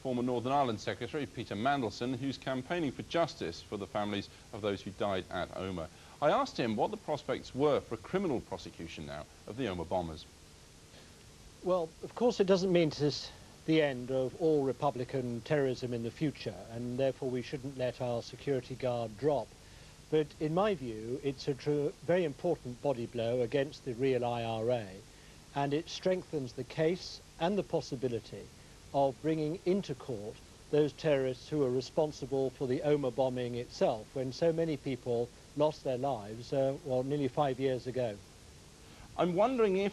former Northern Ireland Secretary, Peter Mandelson, who's campaigning for justice for the families of those who died at Omagh. I asked him what the prospects were for a criminal prosecution now of the Omagh bombers. Well, of course it doesn't mean the end of all Republican terrorism in the future, and therefore we shouldn't let our security guard drop. But in my view, it's a very important body blow against the real IRA, and it strengthens the case and the possibility of bringing into court those terrorists who are responsible for the Omagh bombing itself, when so many people lost their lives, well, nearly 5 years ago. I'm wondering if,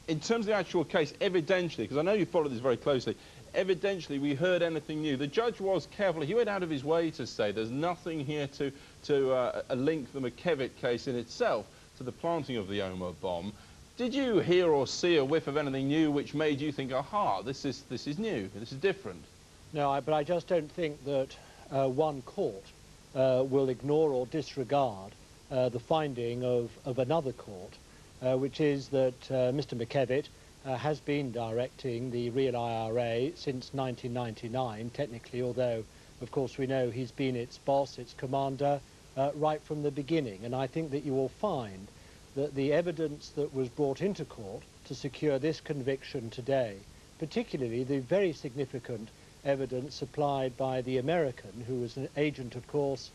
in terms of the actual case, evidentially, because I know you follow this very closely, evidentially we heard anything new. The judge was careful. He went out of his way to say there's nothing here to link the McKevitt case in itself to the planting of the Omagh bomb. Did you hear or see a whiff of anything new which made you think, aha, this is new, this is different? No, but I just don't think that one court will ignore or disregard the finding of another court, which is that Mr. McKevitt has been directing the real IRA since 1999, technically, although, of course, we know he's been its boss, its commander, right from the beginning. And I think that you will find that the evidence that was brought into court to secure this conviction today, particularly the very significant evidence supplied by the American, who was an agent, of course,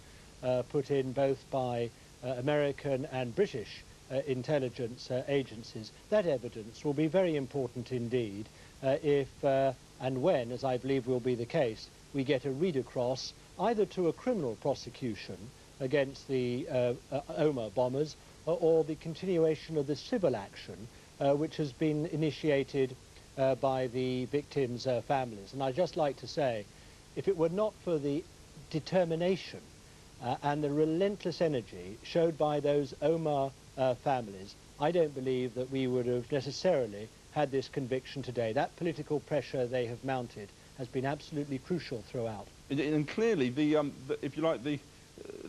put in both by American and British intelligence agencies, that evidence will be very important indeed if and when, as I believe will be the case, we get a read across either to a criminal prosecution against the Omagh bombers or the continuation of the civil action which has been initiated by the victims' families. And I'd just like to say, if it were not for the determination and the relentless energy showed by those Omagh families, I don't believe that we would have necessarily had this conviction today. That political pressure they have mounted has been absolutely crucial throughout. And clearly, if you like,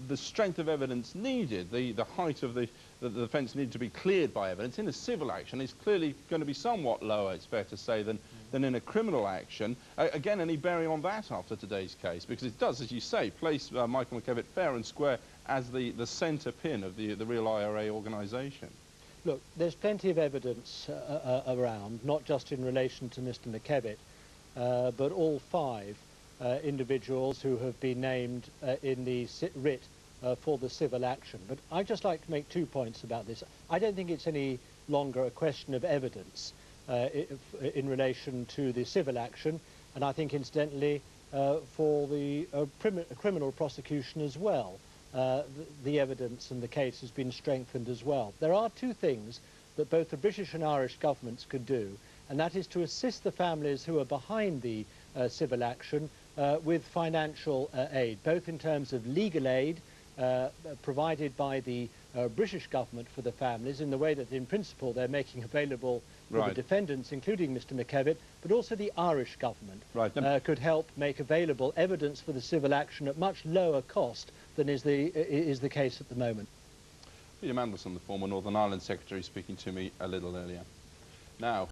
the strength of evidence needed, the height of the defence needed to be cleared by evidence in a civil action is clearly going to be somewhat lower, it's fair to say, than in a criminal action. Again, any bearing on that after today's case? Because it does, as you say, place Michael McKevitt fair and square as the centre pin of the real IRA organisation. Look, there's plenty of evidence around, not just in relation to Mr. McKevitt, but all five individuals who have been named in the writ for the civil action. But I'd just like to make 2 points about this. I don't think it's any longer a question of evidence in relation to the civil action, and I think, incidentally, for the criminal prosecution as well, the evidence and the case has been strengthened as well. There are two things that both the British and Irish governments could do, and that is to assist the families who are behind the civil action with financial aid, both in terms of legal aid provided by the British government for the families in the way that in principle they're making available for the defendants, including Mr. McKevitt, but also the Irish government could help make available evidence for the civil action at much lower cost than is the case at the moment. Peter Mandelson, the former Northern Ireland Secretary, speaking to me a little earlier. Now.